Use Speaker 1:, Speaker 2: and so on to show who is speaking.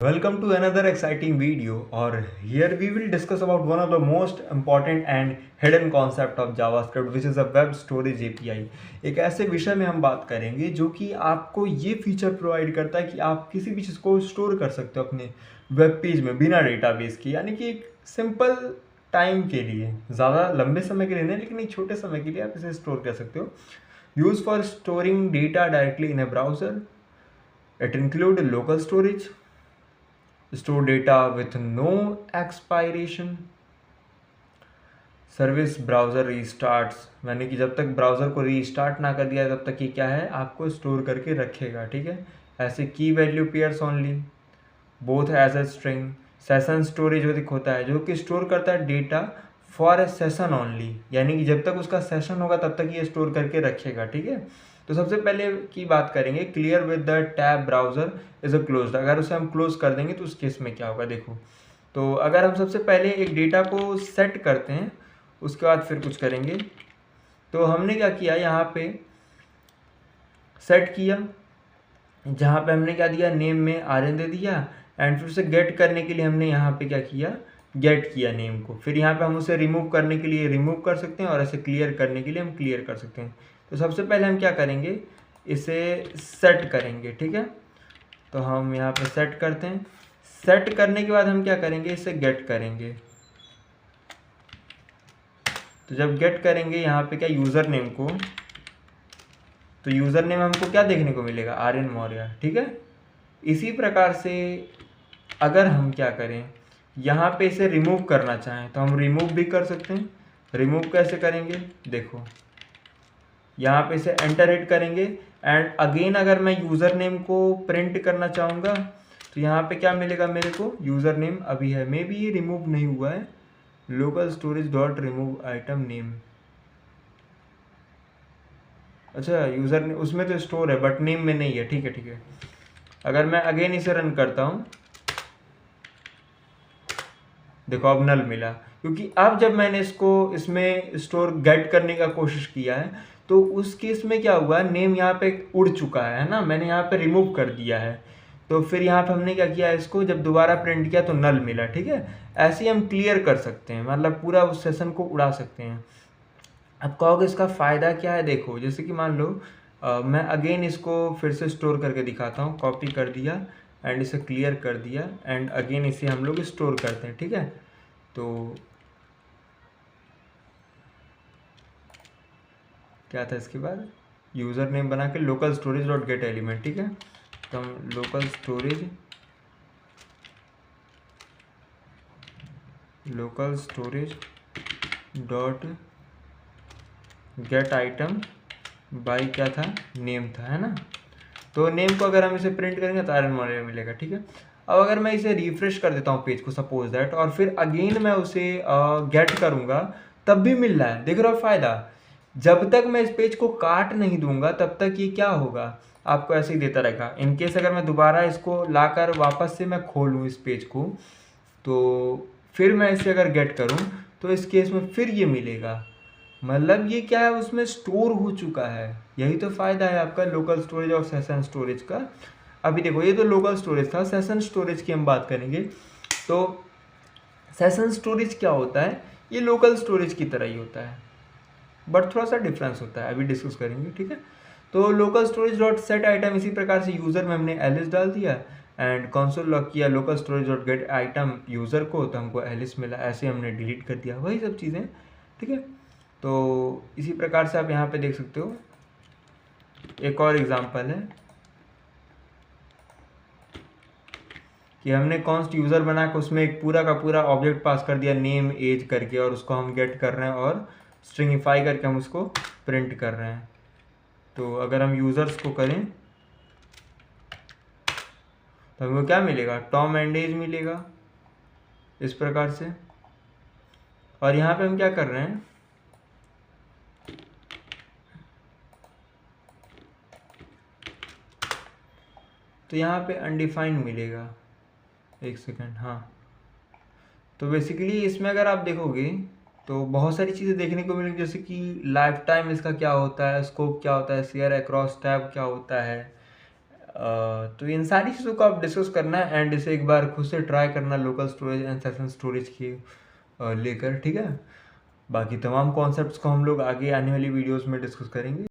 Speaker 1: Welcome to another exciting video, or here we will discuss about one of the most important and hidden concept of JavaScript, which is a web storage API। एक ऐसे विषय में हम बात करेंगे जो कि आपको ये फीचर प्रोवाइड करता है कि आप किसी भी चीज़ को स्टोर कर सकते हो अपने वेब पेज में बिना डेटाबेस के, यानी कि एक सिंपल टाइम के लिए, ज़्यादा लंबे समय के लिए नहीं, लेकिन एक छोटे समय के लिए आप इसे स्टोर कर सकते हो। Use for storing data directly in a browser. It include local storage, store data with no expiration, service browser restarts, यानी कि जब तक ब्राउज़र को रीस्टार्ट ना कर दिया तब तक ये क्या है, आपको स्टोर करके रखेगा। ठीक है, ऐसे की value pairs only, both as a string. Session storage होता है जो कि स्टोर करता है data for a session only, यानी कि जब तक उसका सेशन होगा तब तक ये स्टोर करके रखेगा। ठीक है, तो सबसे पहले की बात करेंगे clear with the tab browser is a closed. अगर उसे हम क्लोज कर देंगे तो उस केस में क्या होगा, देखो। तो अगर हम सबसे पहले एक डेटा को सेट करते हैं, उसके बाद फिर कुछ करेंगे। तो हमने क्या किया, यहाँ पे सेट किया, जहाँ पे हमने क्या दिया, नेम में आरएन दे दिया, एंड फिर उसे गेट करने के लिए हमने यहाँ पे क्या किया, गेट किया नेम को। फिर यहाँ पे हम उसे रिमूव करने के लिए रिमूव कर सकते हैं, और ऐसे क्लियर करने के लिए हम क्लियर कर सकते हैं। तो सबसे पहले हम क्या करेंगे, इसे सेट करेंगे। ठीक है, तो हम यहाँ पे सेट करते हैं। सेट करने के बाद हम क्या करेंगे, इसे गेट करेंगे। तो जब गेट करेंगे यहाँ पे क्या, यूज़र नेम को, तो यूज़र नेम हमको क्या देखने को मिलेगा, आर्यन मौर्य। ठीक है, इसी प्रकार से अगर हम क्या करें, यहाँ पे इसे रिमूव करना चाहें तो हम रिमूव भी कर सकते हैं। रिमूव कैसे करेंगे, देखो, यहाँ पे इसे एंटर हिट करेंगे, एंड अगेन अगर मैं यूज़र नेम को प्रिंट करना चाहूँगा तो यहाँ पे क्या मिलेगा मेरे को, यूज़र नेम अभी है, मे बी ये रिमूव नहीं हुआ है, local storage dot remove item name. अच्छा, यूज़र नेम उसमें तो स्टोर है बट नेम में नहीं है। ठीक है, ठीक है। अगर मैं अगेन इसे रन करता हूँ, देखो अब नल मिला, क्योंकि अब जब मैंने इसको इसमें स्टोर गेट करने का कोशिश किया है तो उस केस में क्या हुआ, नेम यहाँ पे उड़ चुका है ना, मैंने यहाँ पे रिमूव कर दिया है। तो फिर यहाँ पे हमने क्या किया, इसको जब दोबारा प्रिंट किया तो नल मिला। ठीक है, ऐसे ही हम क्लियर कर सकते हैं, मतलब पूरा उस सेशन को उड़ा सकते हैं। अब कहोगे इसका फ़ायदा क्या है, देखो, जैसे कि मान लो मैं अगेन इसको फिर से स्टोर करके दिखाता हूँ। कॉपी कर दिया एंड इसे क्लियर कर दिया, एंड अगेन इसे हम लोग स्टोर करते हैं। ठीक है, तो क्या था इसके बाद, यूज़र नेम बना के local storage dot gate element. ठीक है, तो हम local storage dot gate item by क्या था, नेम था, है ना। तो नेम को अगर हम इसे प्रिंट करेंगे तो आर्यन मौर्य मिलेगा। ठीक है, अब अगर मैं इसे रिफ्रेश कर देता हूँ पेज को, सपोज दैट, और फिर अगेन मैं उसे गेट करूँगा, तब भी मिल रहा है। देख रहे हो फ़ायदा, जब तक मैं इस पेज को काट नहीं दूंगा तब तक ये क्या होगा, आपको ऐसे ही देता रहेगा। इनकेस अगर मैं दोबारा इसको लाकर वापस से मैं खोलूँ इस पेज को, तो फिर मैं इसे अगर गेट करूँ तो इस केस में फिर ये मिलेगा, मतलब ये क्या है, उसमें स्टोर हो चुका है। यही तो फ़ायदा है आपका लोकल स्टोरेज और सेशन स्टोरेज का। अभी देखो, ये तो लोकल स्टोरेज था, सेशन स्टोरेज की हम बात करेंगे। तो सेशन स्टोरेज क्या होता है, ये लोकल स्टोरेज की तरह ही होता है, बट थोड़ा सा डिफरेंस होता है, अभी डिस्कस करेंगे। ठीक है, तो local storage dot set item, इसी प्रकार से यूज़र में हमने एलिस डाल दिया एंड कंसोल लॉग किया local storage dot gate item user को, तो हमको एलिस मिला, ऐसे हमने डिलीट कर दिया, वही सब चीज़ें। ठीक है, तो इसी प्रकार से आप यहाँ पे देख सकते हो। एक और एग्जांपल है कि हमने कॉन्स्ट यूज़र बना के उसमें एक पूरा का पूरा ऑब्जेक्ट पास कर दिया नेम एज करके, और उसको हम गेट कर रहे हैं और स्ट्रिंगिफाई करके हम उसको प्रिंट कर रहे हैं। तो अगर हम यूज़र्स को करें तो हमको क्या मिलेगा, टॉम एंड एज मिलेगा, इस प्रकार से। और यहाँ पे हम क्या कर रहे हैं, तो यहाँ पे अनडिफाइंड मिलेगा। एक सेकेंड, हाँ। तो बेसिकली इसमें अगर आप देखोगे तो बहुत सारी चीज़ें देखने को मिलेंगी, जैसे कि लाइफ टाइम इसका क्या होता है, स्कोप क्या होता है, शेयर अक्रॉस टैब क्या होता है, तो इन सारी चीज़ों को आप डिस्कस करना है एंड इसे एक बार खुद से ट्राई करना local storage and session storage की लेकर, ठीक है। बाकी तमाम कॉन्सेप्ट्स को हम लोग आगे आने वाली वीडियोस में डिस्कस करेंगे।